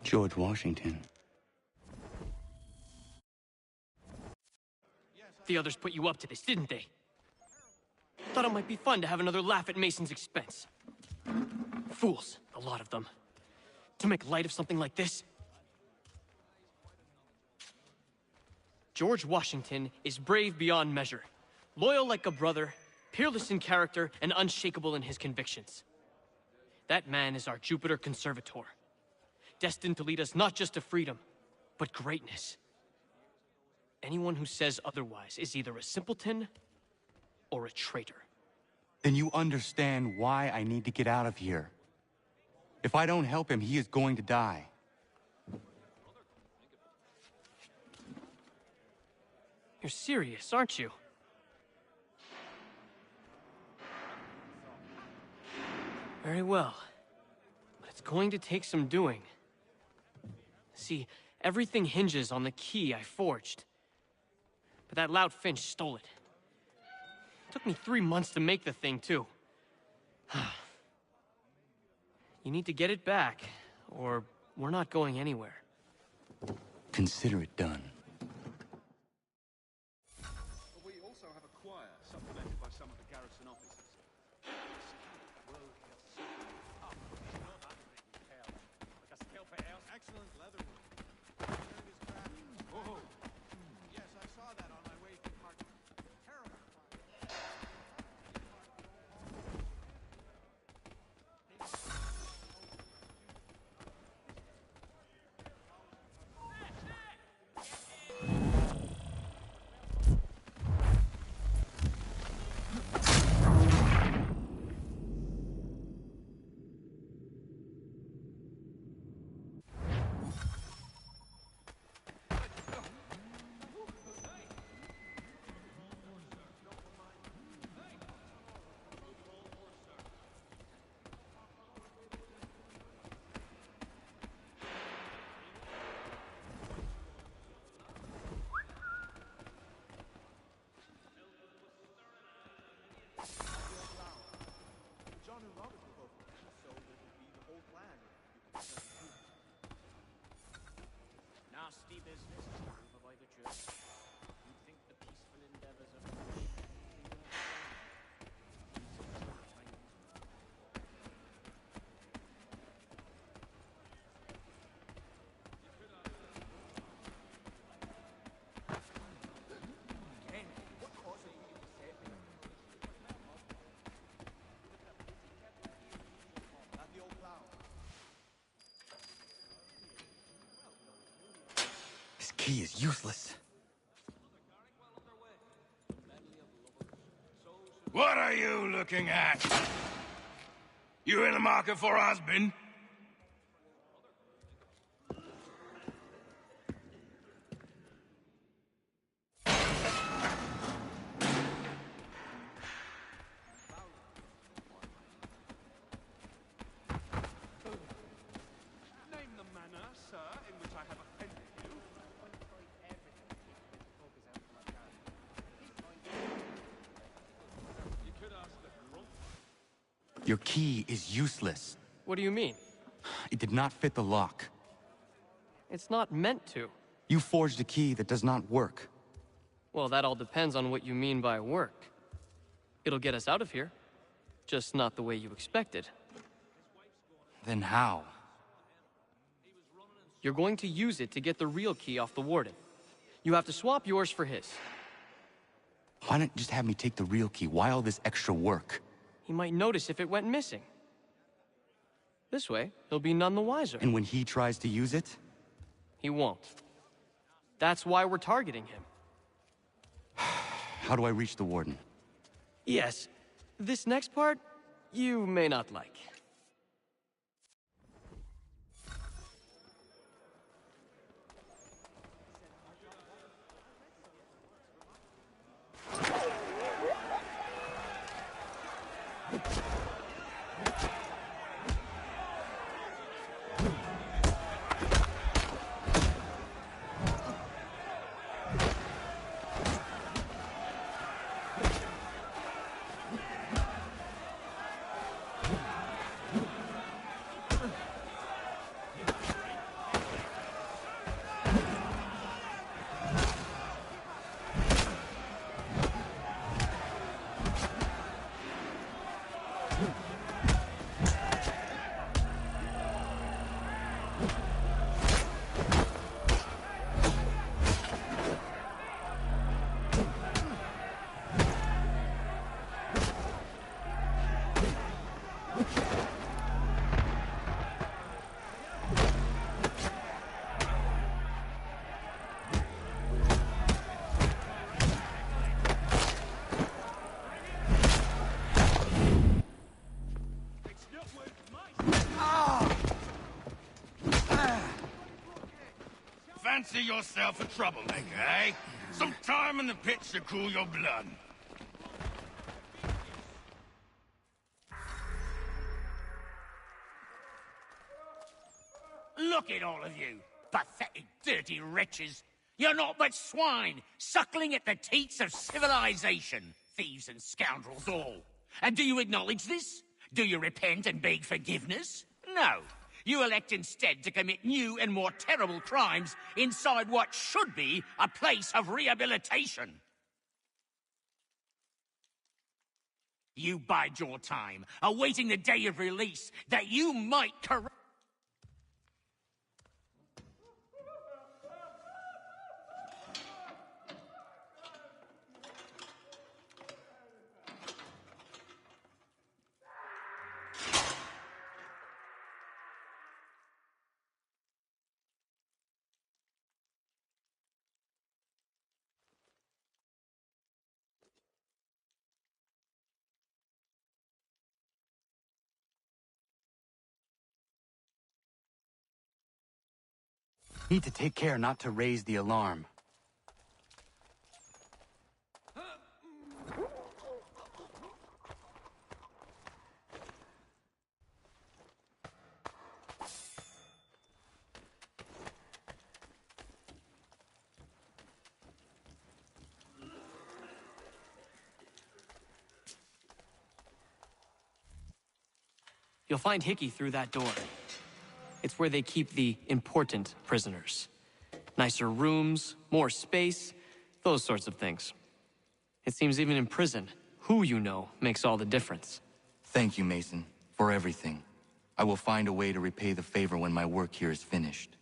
George Washington. The others put you up to this, didn't they? Thought it might be fun to have another laugh at Mason's expense. Fools, a lot of them. To make light of something like this. George Washington is brave beyond measure, loyal like a brother, peerless in character, and unshakable in his convictions. That man is our Jupiter Conservator, destined to lead us not just to freedom, but greatness. Anyone who says otherwise is either a simpleton or a traitor. Then you understand why I need to get out of here. If I don't help him, he is going to die. You're serious, aren't you? Very well. But it's going to take some doing. See, everything hinges on the key I forged. But that loud Finch stole it. Took me 3 months to make the thing, too. You need to get it back, or we're not going anywhere. Consider it done. We also have a choir, supplemented by some of the garrison officers. Excellent leather work. Oh, yes, I saw that on my way to Park. Terrible. John and Robert were both friends, so it would be the whole plan. Nasty business over by the church. You'd think the peaceful endeavors of This key is useless. What are you looking at? You in the market for a husband? Name the manner, sir, in which I have offended you. You could ask the grunt. Your key is useless. What do you mean? It did not fit the lock. It's not meant to. You forged a key that does not work. Well, that all depends on what you mean by work. It'll get us out of here. Just not the way you expected. Then how? You're going to use it to get the real key off the warden. You have to swap yours for his. Why not just have me take the real key? Why all this extra work? He might notice if it went missing. This way, he'll be none the wiser. And when he tries to use it? He won't. That's why we're targeting him. How do I reach the warden? Yes, this next part, you may not like. fancy yourself a troublemaker, eh? Some time in the pit should cool your blood. Look at all of you, pathetic, dirty wretches. You're not but swine, suckling at the teats of civilization. Thieves and scoundrels all. And do you acknowledge this? Do you repent and beg forgiveness? No. You elect instead to commit new and more terrible crimes inside what should be a place of rehabilitation. You bide your time, awaiting the day of release, that you might correct. Need to take care not to raise the alarm. You'll find Hickey through that door. It's where they keep the important prisoners. Nicer rooms, more space, those sorts of things. It seems even in prison, who you know makes all the difference. Thank you, Mason, for everything. I will find a way to repay the favor when my work here is finished.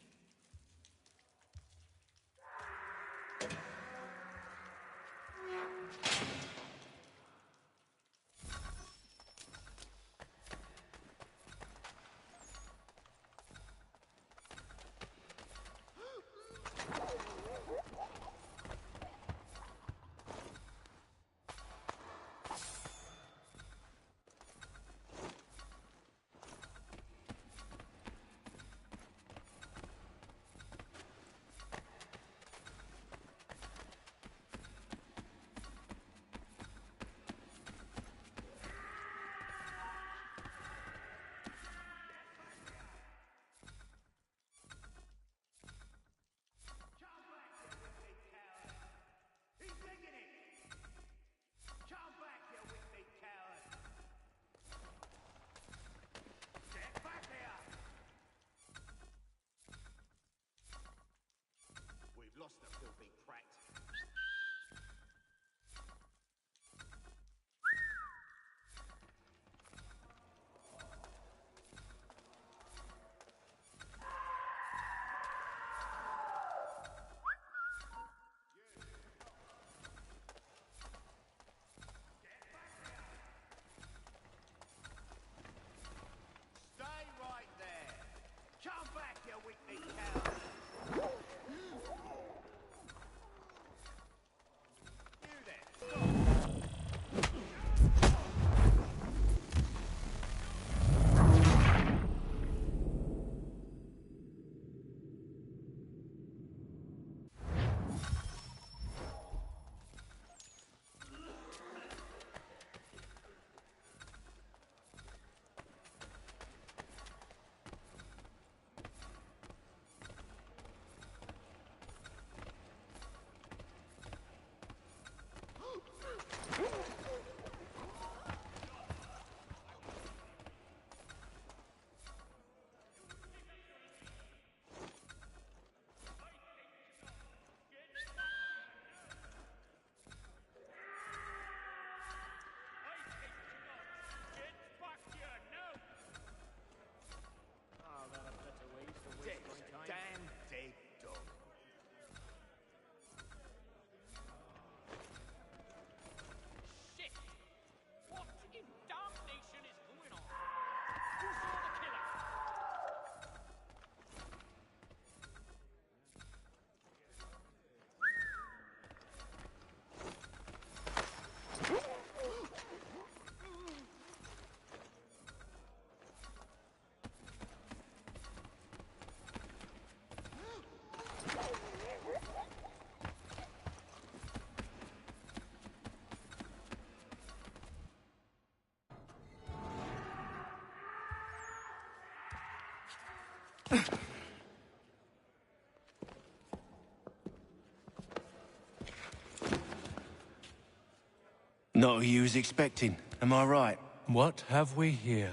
Not who you was expecting, am I right? What have we here?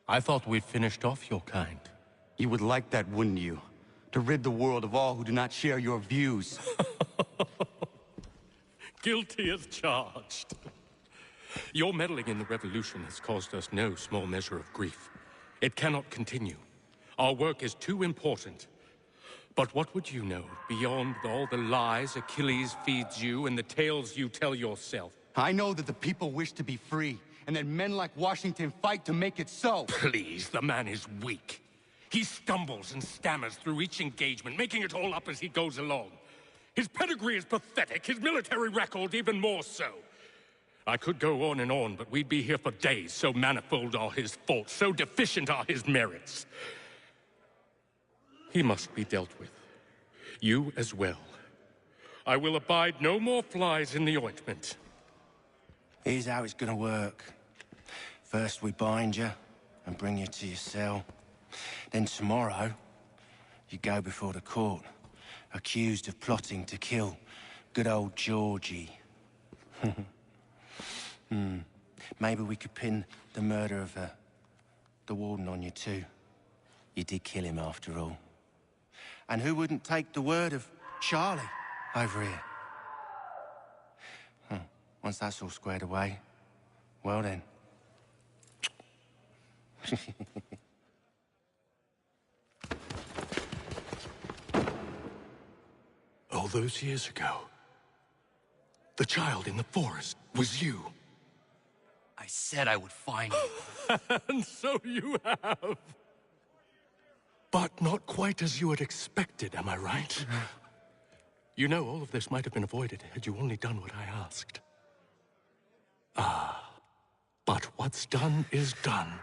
I thought we'd finished off your kind. You would like that, wouldn't you? To rid the world of all who do not share your views. Guilty as charged. Your meddling in the revolution has caused us no small measure of grief. It cannot continue. Our work is too important. But what would you know beyond all the lies Achilles feeds you and the tales you tell yourself? I know that the people wish to be free, and that men like Washington fight to make it so. Please, the man is weak. He stumbles and stammers through each engagement, making it all up as he goes along. His pedigree is pathetic, his military record even more so. I could go on and on, but we'd be here for days, so manifold are his faults, so deficient are his merits. He must be dealt with. You as well. I will abide no more flies in the ointment. Here's how it's gonna work. First we bind you and bring you to your cell. Then tomorrow, you go before the court, accused of plotting to kill good old Georgie. Maybe we could pin the murder of the warden on you too. You did kill him after all. And who wouldn't take the word of Charlie over here? Once that's all squared away, well then. All those years ago, the child in the forest was you. I said I would find you. And so you have. But not quite as you had expected, am I right? You know, all of this might have been avoided had you only done what I asked. But what's done is done.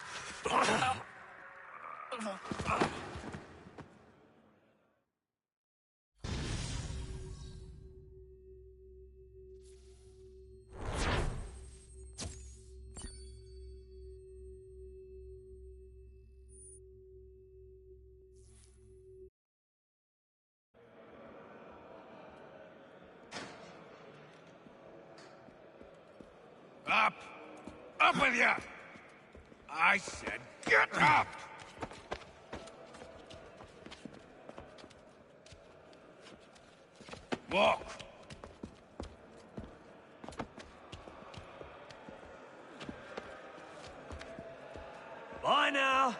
Up! Up with you! I said get up! Walk! Bye now.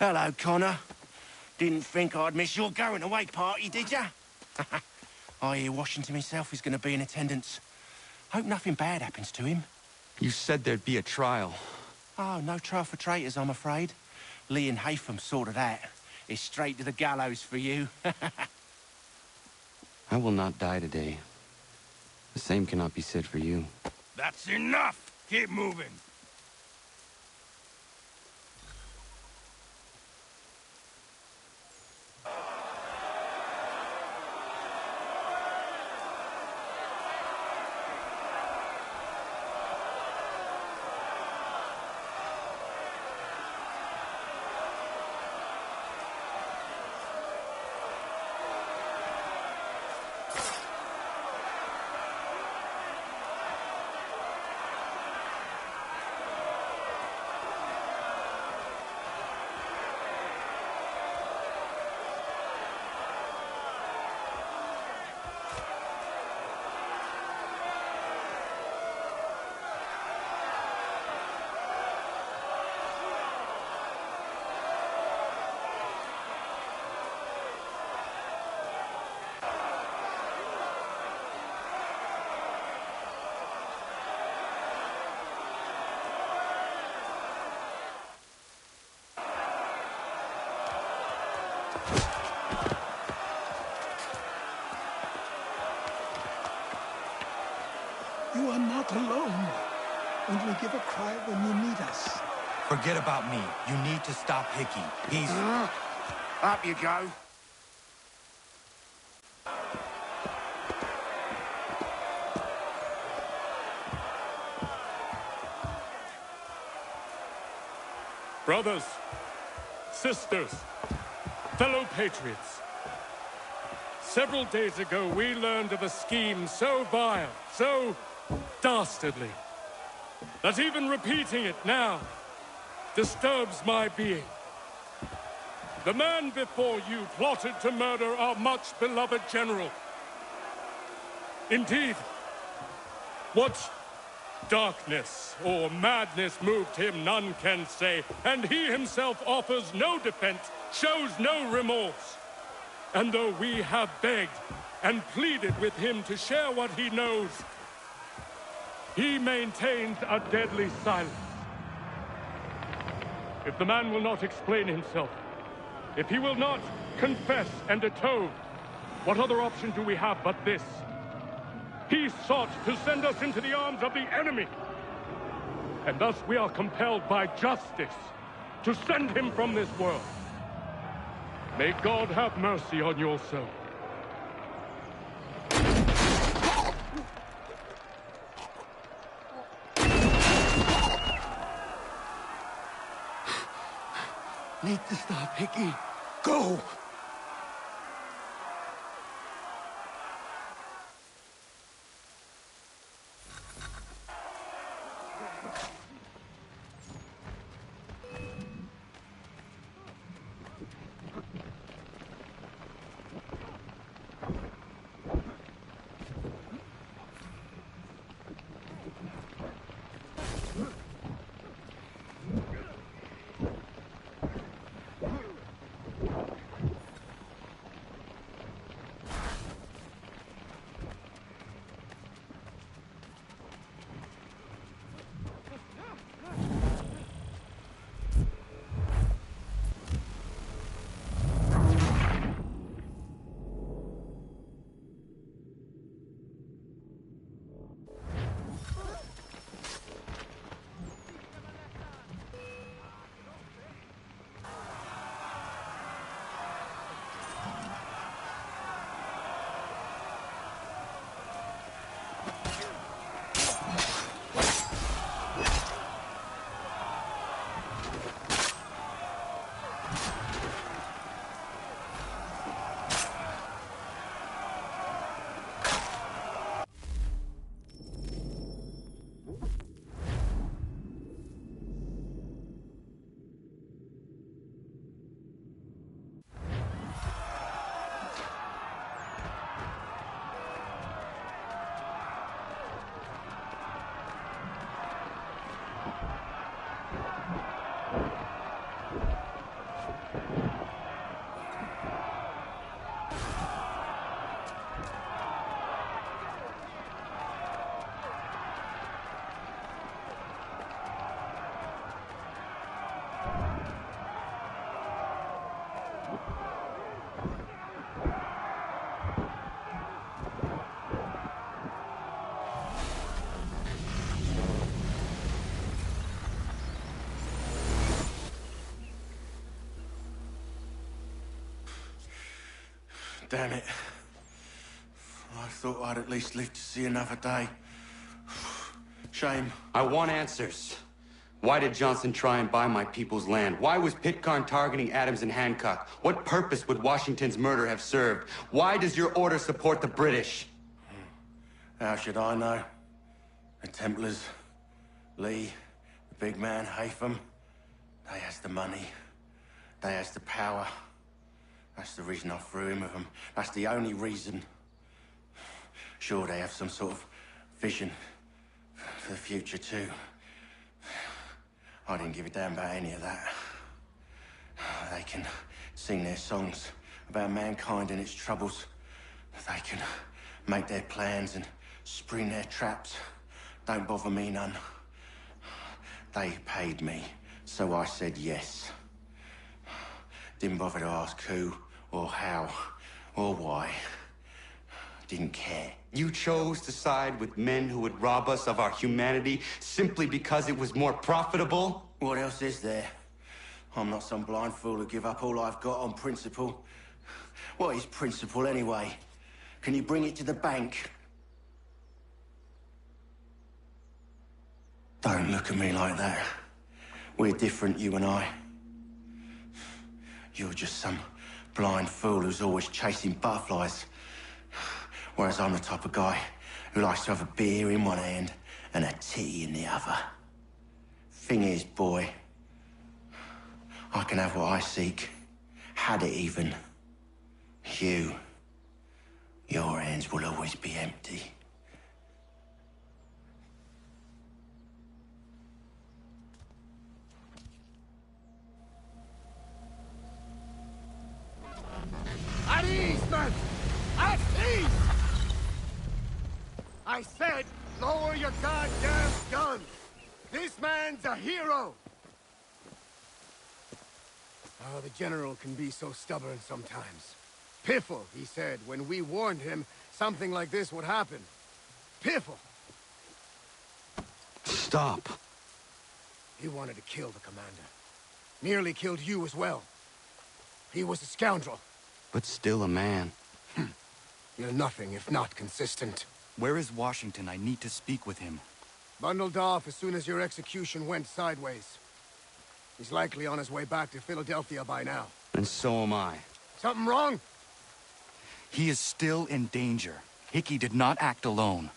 Hello, Connor. Didn't think I'd miss your going-away party, did ya? I hear Washington himself is going to be in attendance. Hope nothing bad happens to him. You said there'd be a trial. Oh, no trial for traitors, I'm afraid. Lee and Haytham sorted that. It's straight to the gallows for you. I will not die today. The same cannot be said for you. That's enough! Keep moving! give a cry when you need us. Forget about me. You need to stop Hickey. He's... Up you go. Brothers, sisters, fellow patriots. Several days ago, we learned of a scheme so vile, so dastardly, that even repeating it now disturbs my being. The man before you plotted to murder our much-beloved general. Indeed, what darkness or madness moved him, none can say, and he himself offers no defense, shows no remorse. And though we have begged and pleaded with him to share what he knows, he maintains a deadly silence. If the man will not explain himself, if he will not confess and atone, what other option do we have but this? He sought to send us into the arms of the enemy. And thus we are compelled by justice to send him from this world. May God have mercy on your soul. Need to stop Hickey. Go! Damn it. I thought I'd at least live to see another day. Shame. I want answers. Why did Johnson try and buy my people's land? Why was Pitcairn targeting Adams and Hancock? What purpose would Washington's murder have served? Why does your order support the British? How should I know? The Templars, Lee, the big man, Haytham, they has the money. They has the power. That's the reason I threw in with them. That's the only reason. Sure, they have some sort of vision for the future, too. I didn't give a damn about any of that. They can sing their songs about mankind and its troubles. They can make their plans and spring their traps. Don't bother me none. They paid me, so I said yes. Didn't bother to ask who, or how, or why. didn't care. You chose to side with men who would rob us of our humanity simply because it was more profitable? What else is there? I'm not some blind fool to give up all I've got on principle. What is principle anyway? Can you bring it to the bank? Don't look at me like that. We're different, you and I. You're just some blind fool who's always chasing butterflies. Whereas I'm the type of guy who likes to have a beer in one hand and a titty in the other. Thing is, boy, I can have what I seek. Had it even. Your hands will always be empty. At ease, men! At ease! I said, lower your goddamn gun! This man's a hero! Oh, the General can be so stubborn sometimes. Piffle, he said, when we warned him something like this would happen. Piffle! Stop. He wanted to kill the commander. Nearly killed you as well. He was a scoundrel. But still a man. You're nothing if not consistent. Where is Washington? I need to speak with him. Bundled off as soon as your execution went sideways. He's likely on his way back to Philadelphia by now. And so am I. Something wrong? He is still in danger. Hickey did not act alone.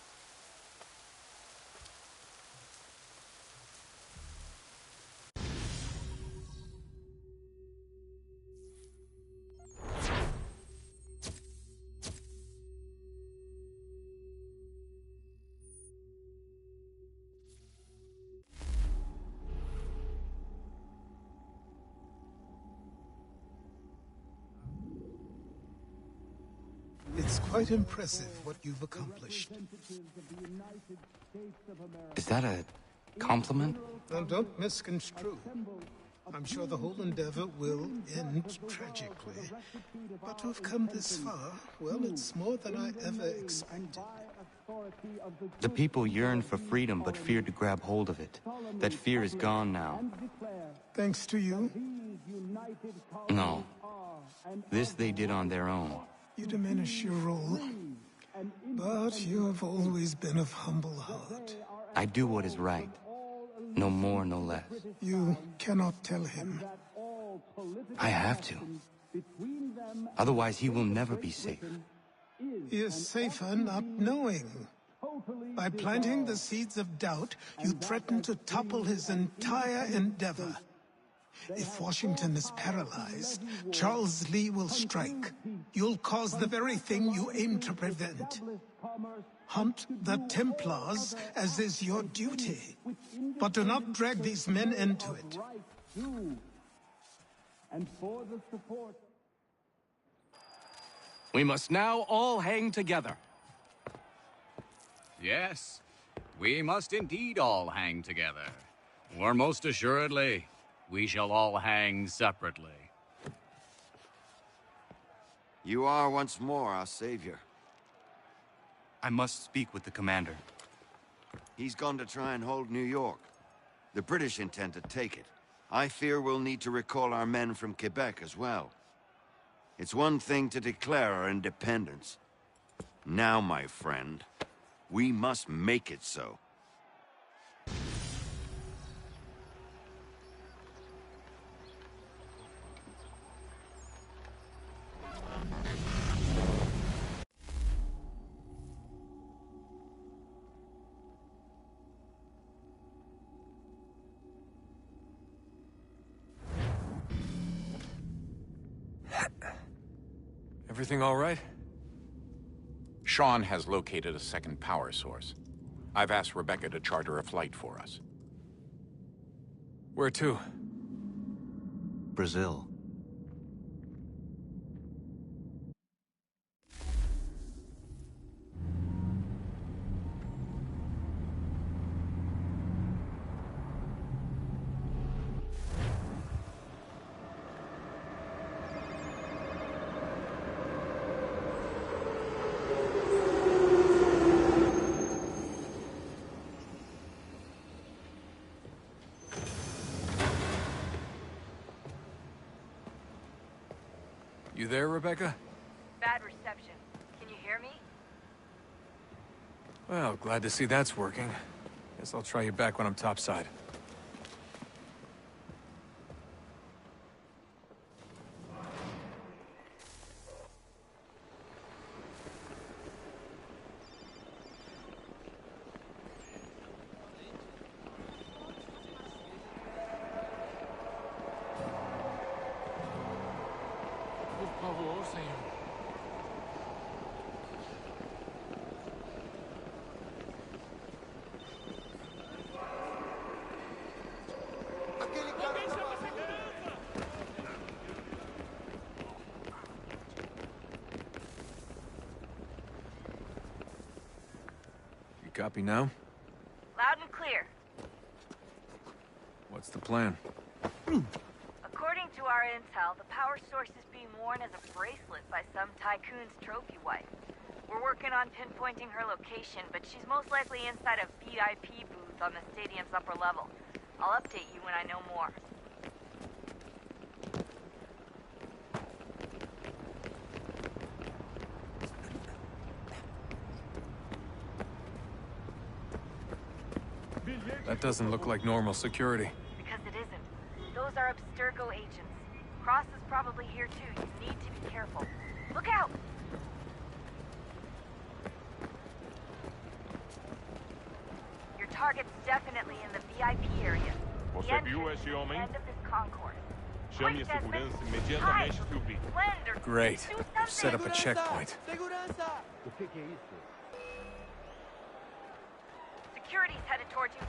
It's quite impressive what you've accomplished. Is that a compliment? Now, don't misconstrue. I'm sure the whole endeavor will end tragically. But to have come this far, well, it's more than I ever expected. The people yearn for freedom but feared to grab hold of it. That fear is gone now. Thanks to you? No. This they did on their own. You diminish your role. But you have always been of humble heart. I do what is right. No more, no less. You cannot tell him. I have to. Otherwise, he will never be safe. He is safer not knowing. By planting the seeds of doubt, you threaten to topple his entire endeavor. If Washington is paralyzed, Charles Lee will strike. You'll cause the very thing you aim to prevent. Hunt the Templars, as is your duty. But do not drag these men into it. We must now all hang together. Yes, we must indeed all hang together. Or most assuredly, we shall all hang separately. You are once more our savior. I must speak with the commander. He's gone to try and hold New York. The British intend to take it. I fear we'll need to recall our men from Quebec as well. It's one thing to declare our independence. Now, my friend, we must make it so. Everything all right? Sean has located a second power source. I've asked Rebecca to charter a flight for us. Where to? Brazil. You there, Rebecca? Bad reception. Can you hear me? Well, glad to see that's working. Guess I'll try you back when I'm topside. Por favor, senhor. You copy now? Loud and clear. What's the plan? According to our intel, the power source is being worn as a bracelet by some tycoon's trophy wife. We're working on pinpointing her location, but she's most likely inside a VIP booth on the stadium's upper level. I'll update you when I know more. That doesn't look like normal security. Because it isn't. Those are Abstergo agents. Cross is probably here too. You need to be careful. Look out! Your target's definitely in the VIP area. Você viu esse homem? End of this concourse. Chame a segurança imediatamente, Silvi. Great. They've set up a checkpoint. Security's headed towards you.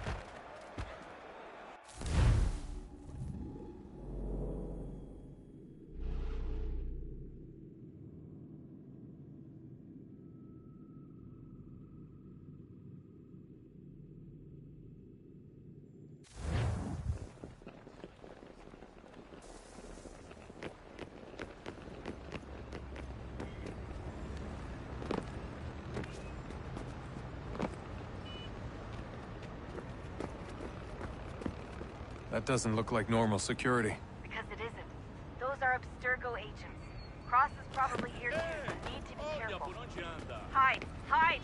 That doesn't look like normal security. Because it isn't. Those are Abstergo agents. Cross is probably here too. You need to be careful. Hide! Hide!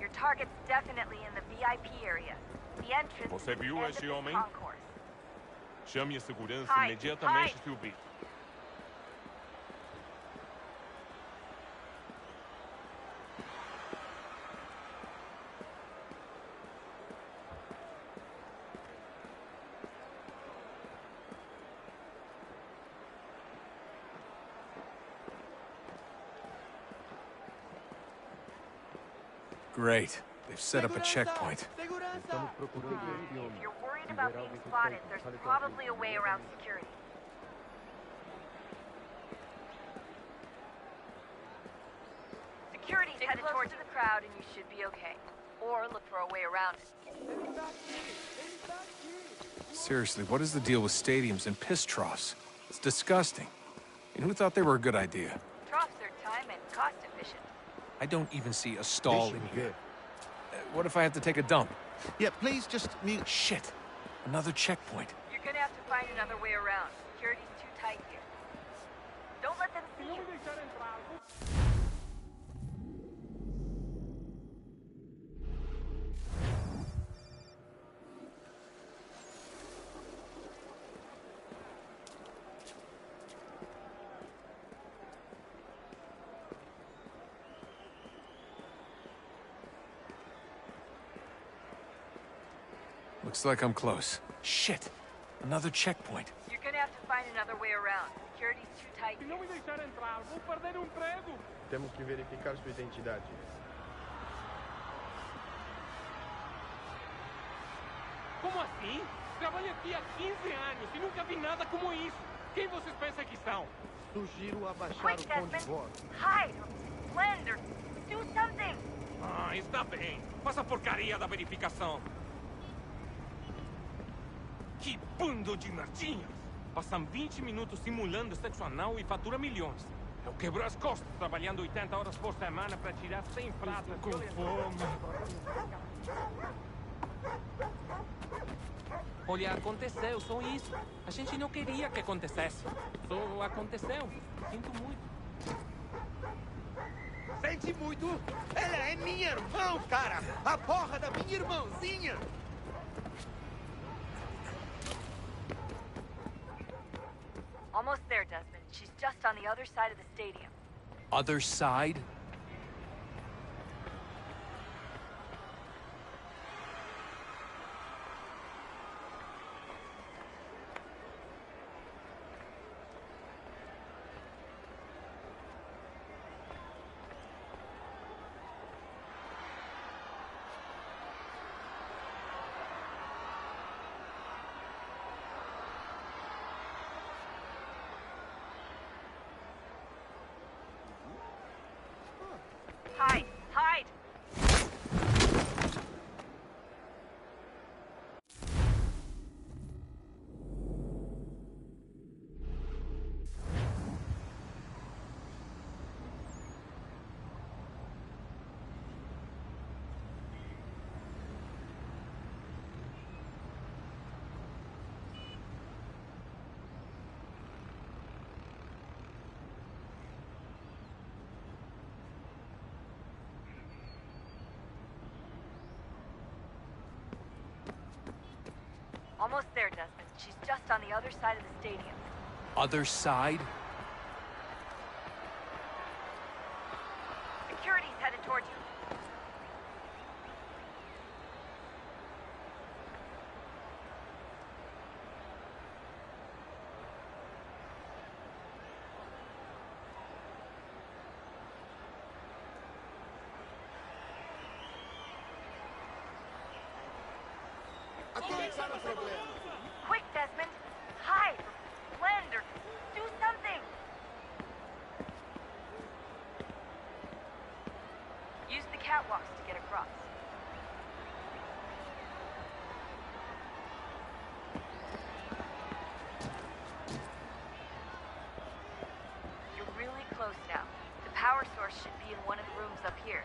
Your target's definitely in the VIP area. The entrance Você is viu the end esse of this homem? concourse. Chame a segurança Hide, imediatamente, hide. Silvi. Great. They've set up a checkpoint. If you're worried about being spotted, there's probably a way around security. Security's headed towards the crowd and you should be okay. Or look for a way around it. Seriously, what is the deal with stadiums and piss troughs? It's disgusting. And who thought they were a good idea? Troughs are time and cost efficient. I don't even see a stall in here. What if I have to take a dump? Yeah, please just mute. Shit. Another checkpoint. You're gonna have to find another way around. Security's too tight here. Don't let them see you. Looks like I'm close. Shit. Another checkpoint. You're gonna have to find another way around. Security's too tight here. Temos que verificar sua identidade. Como assim? Trabalho aqui há 15 anos e nunca vi nada como isso. Quem vocês pensam que são? Sugiro abaixar Quick, o tom de Desmond! voz. Hide! Blend or do something! Ah, está bem. Faça a porcaria da verificação. Que bando de merdinhas! Passam 20 minutos simulando sexo anal e fatura milhões. Eu quebro as costas trabalhando 80 horas por semana para tirar 100 pratas com fome. Olha, aconteceu, só isso. A gente não queria que acontecesse. Só aconteceu. Sinto muito. Sente muito? Ela é minha irmã, cara! A porra da minha irmãzinha! Almost there, Desmond. She's just on the other side of the stadium. Other side? Hide! Hide! Almost there, Desmond. She's just on the other side of the stadium. Other side? Security's headed towards you. Quick, Desmond! Hide! Blend or do something! Use the catwalks to get across. You're really close now. The power source should be in one of the rooms up here.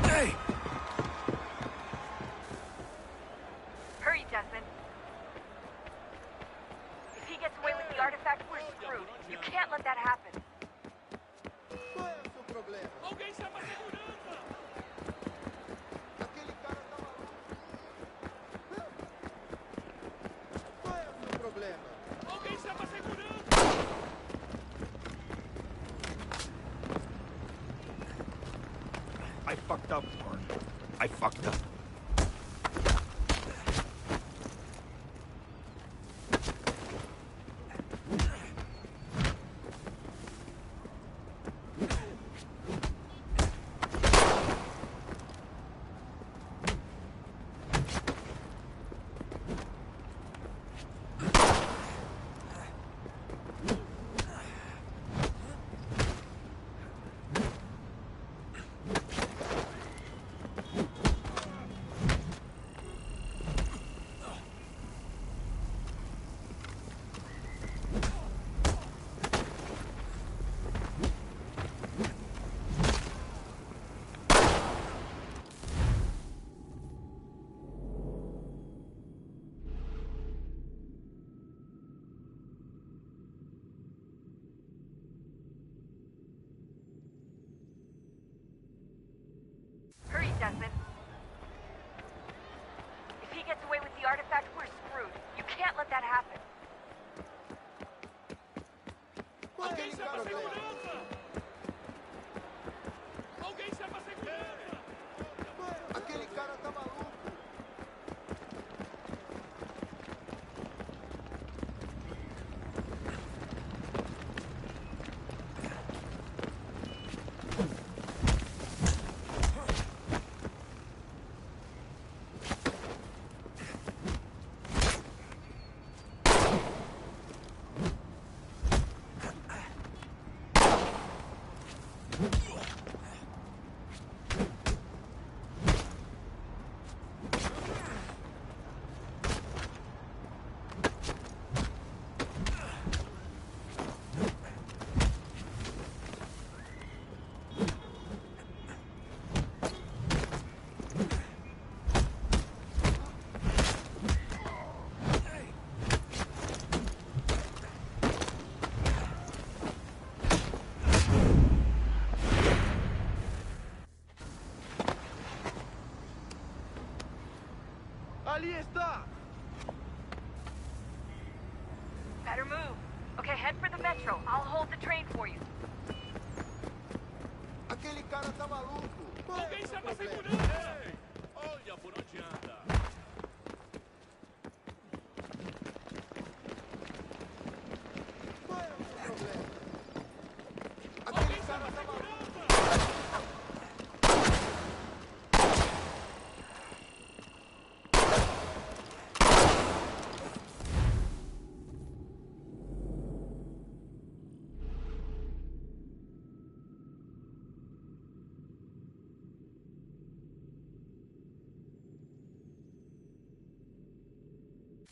Hey! Hurry, Desmond. If he gets away with the artifact, we're screwed. You can't let that happen. Qual é o seu problema? Alguém chama a segurança! Aquele cara tá maluco. Qual é o seu problema? Alguém chama a segurança! I fucked up, Mark. I fucked up. Hurry, Desmond. If he gets away with the artifact, we're screwed. You can't let that happen. Alguém chama a segurança! Alguém chama a segurança! Aquele cara tá maluco! Ali está! Better move. Okay, head for the metro. I'll hold the train for you. Aquele cara tá maluco! Alguém chama a segurança! Ei! Olha por onde anda! Qual é o seu problema? Aquele cara tá maluco!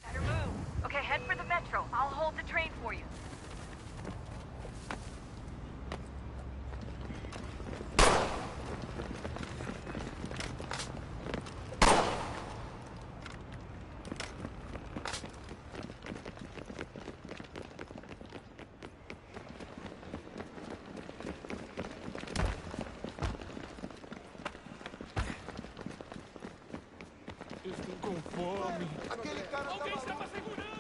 Better move. Okay, head for the metro. I'll hold the train for you. Estou com fome. Aquele cara tá Alguém chama a maluco! segurança!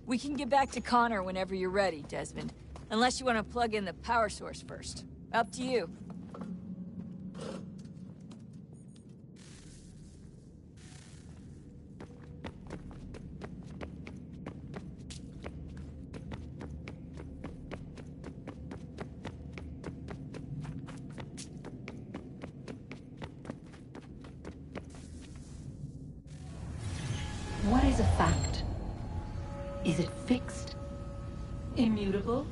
We can get back to Connor whenever you're ready, Desmond. Unless you want to plug in the power source first. Up to you. What is a fact? Is it fixed? Immutable?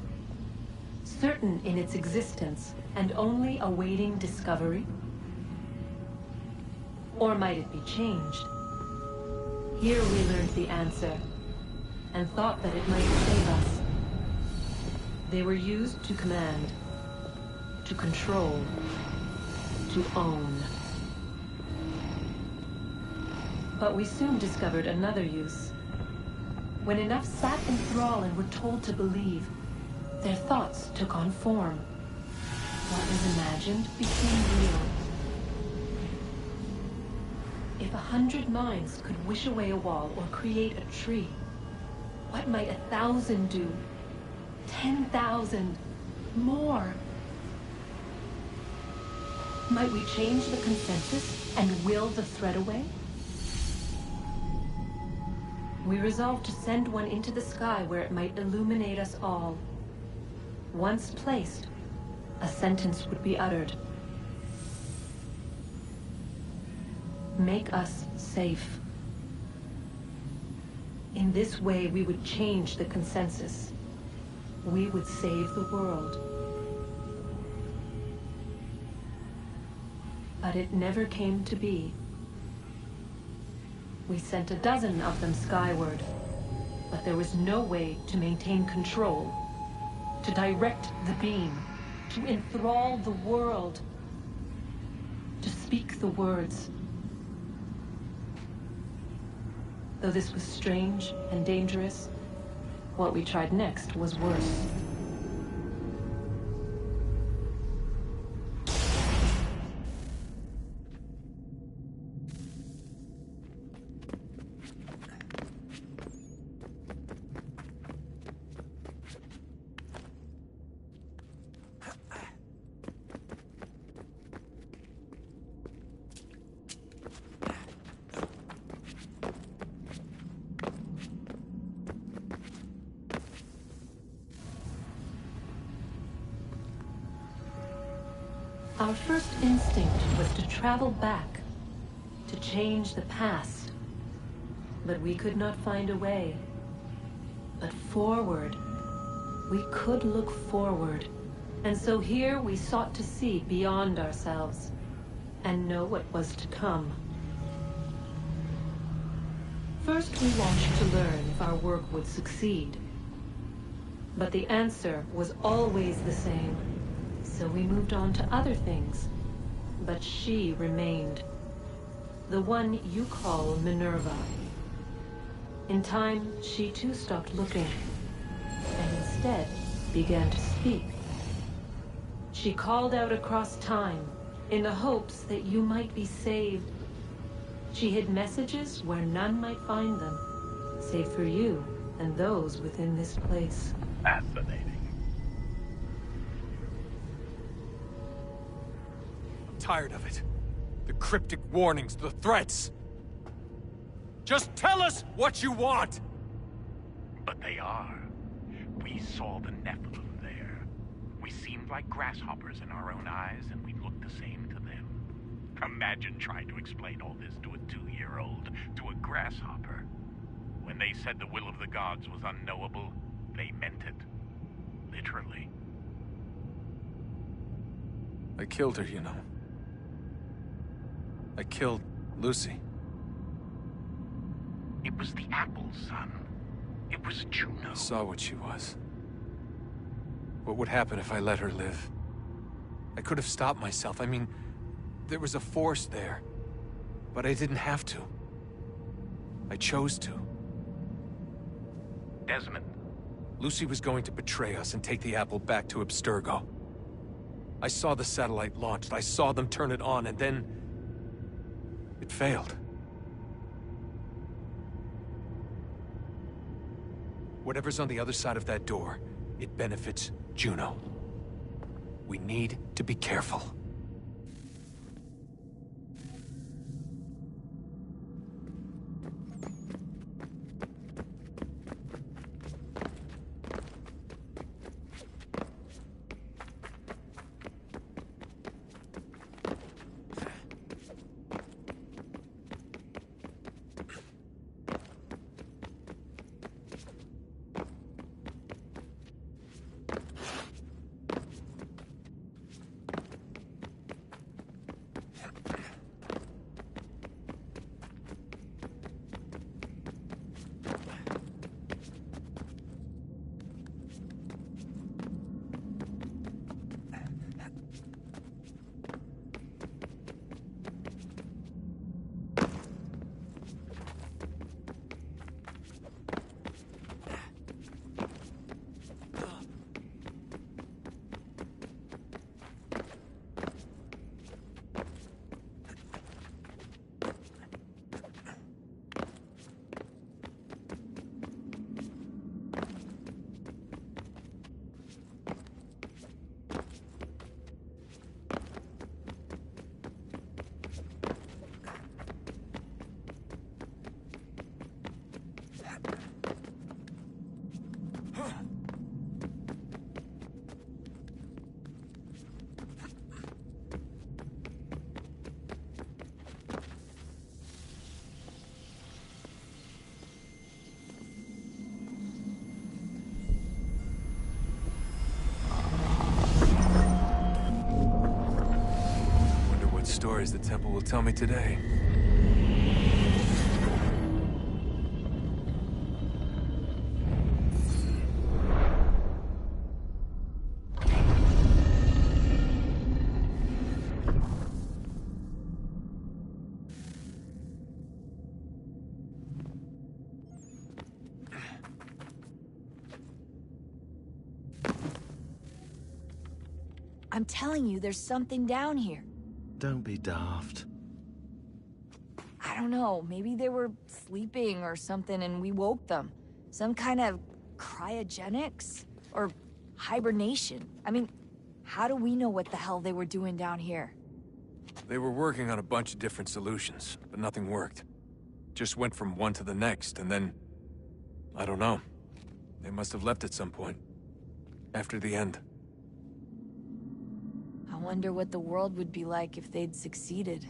Certain in its existence and only awaiting discovery? Or might it be changed? Here we learned the answer, and thought that it might save us. They were used to command, to control, to own. But we soon discovered another use. When enough sat in thrall and were told to believe, their thoughts took on form. What was imagined became real. If 100 minds could wish away a wall or create a tree, what might 1,000 do? 10,000? More? Might we change the consensus and will the thread away? We resolved to send one into the sky where it might illuminate us all. Once placed, a sentence would be uttered. Make us safe. In this way, we would change the consensus. We would save the world. But it never came to be. We sent a dozen of them skyward, but there was no way to maintain control, to direct the beam, to enthrall the world, to speak the words. Though this was strange and dangerous, what we tried next was worse. Our first instinct was to travel back, to change the past. But we could not find a way. But forward, we could look forward. And so here we sought to see beyond ourselves, and know what was to come. First, we watched to learn if our work would succeed. But the answer was always the same, so we moved on to other things. But she remained. The one you call Minerva. In time, she too stopped looking, and instead began to speak. She called out across time, in the hopes that you might be saved. She hid messages where none might find them, save for you and those within this place. Fascinating. I'm tired of it. The cryptic warnings, the threats. Just tell us what you want! But they are. We saw the Nephilim there. We seemed like grasshoppers in our own eyes, and we looked the same to them. Imagine trying to explain all this to a 2-year-old, to a grasshopper. When they said the will of the gods was unknowable, they meant it. Literally. I killed her, you know. I killed Lucy. It was the apple, son. It was Juno. I saw what she was. What would happen if I let her live? I could have stopped myself. I mean, there was a force there. But I didn't have to. I chose to. Desmond. Lucy was going to betray us and take the apple back to Abstergo. I saw the satellite launched. I saw them turn it on, and then... it failed. Whatever's on the other side of that door, it benefits Juno. We need to be careful. Stories the temple will tell me today. I'm telling you, there's something down here. Don't be daft. I don't know, maybe they were sleeping or something and we woke them. Some kind of cryogenics? Or hibernation? I mean, how do we know what the hell they were doing down here? They were working on a bunch of different solutions, but nothing worked. Just went from one to the next, and then... I don't know. They must have left at some point. After the end. I wonder what the world would be like if they'd succeeded.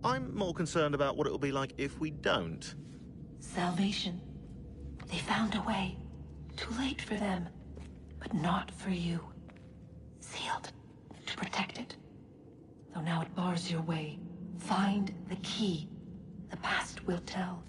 I'm more concerned about what it'll be like if we don't. Salvation. They found a way. Too late for them. but not for you. Sealed to protect it. Though now it bars your way. Find the key. The past will tell.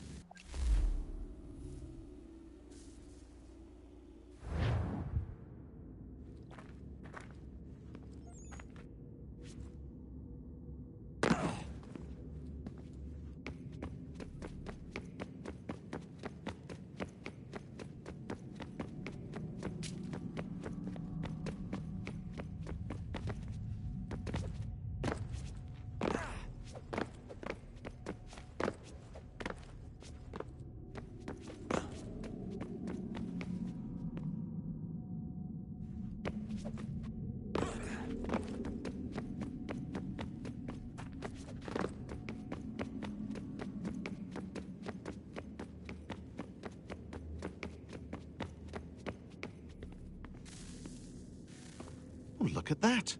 Oh, look at that.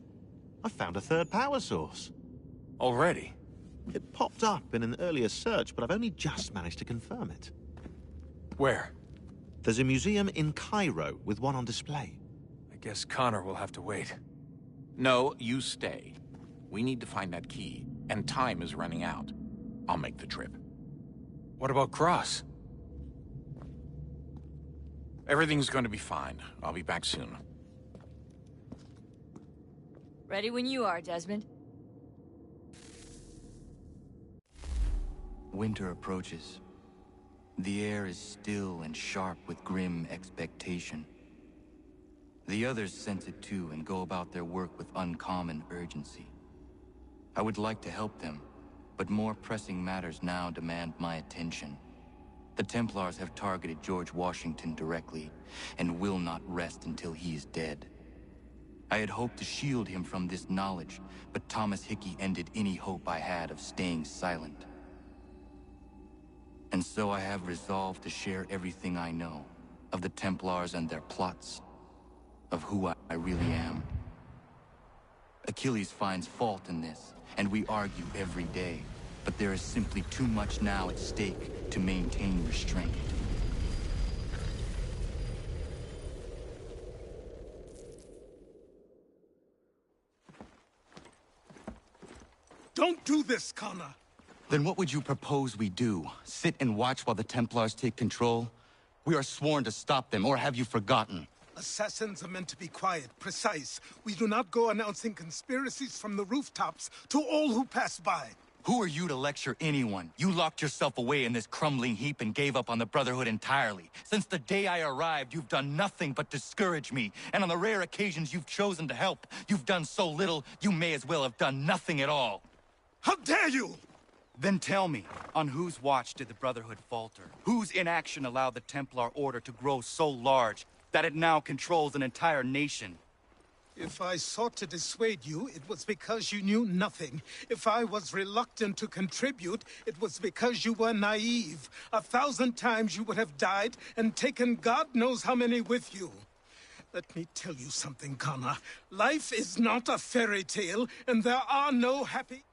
I found a third power source. Already? It popped up in an earlier search, but I've only just managed to confirm it. Where? There's a museum in Cairo with one on display. I guess Connor will have to wait. No, you stay. We need to find that key, and time is running out. I'll make the trip. What about Cross? Everything's going to be fine. I'll be back soon. Ready when you are, Desmond. Winter approaches. The air is still and sharp with grim expectation. The others sense it too and go about their work with uncommon urgency. I would like to help them, but more pressing matters now demand my attention. The Templars have targeted George Washington directly, and will not rest until he is dead. I had hoped to shield him from this knowledge, but Thomas Hickey ended any hope I had of staying silent. And so I have resolved to share everything I know, of the Templars and their plots, of who I really am. Achilles finds fault in this, and we argue every day, but there is simply too much now at stake to maintain restraint. Don't do this, Connor. Then what would you propose we do? Sit and watch while the Templars take control? We are sworn to stop them, or have you forgotten? Assassins are meant to be quiet, precise. We do not go announcing conspiracies from the rooftops to all who pass by. Who are you to lecture anyone? You locked yourself away in this crumbling heap and gave up on the Brotherhood entirely. Since the day I arrived, you've done nothing but discourage me. And on the rare occasions you've chosen to help, you've done so little, you may as well have done nothing at all. How dare you! Then tell me, on whose watch did the Brotherhood falter? Whose inaction allowed the Templar Order to grow so large that it now controls an entire nation? If I sought to dissuade you, it was because you knew nothing. If I was reluctant to contribute, it was because you were naive. 1,000 times you would have died and taken God knows how many with you. Let me tell you something, Connor. Life is not a fairy tale, and there are no happy...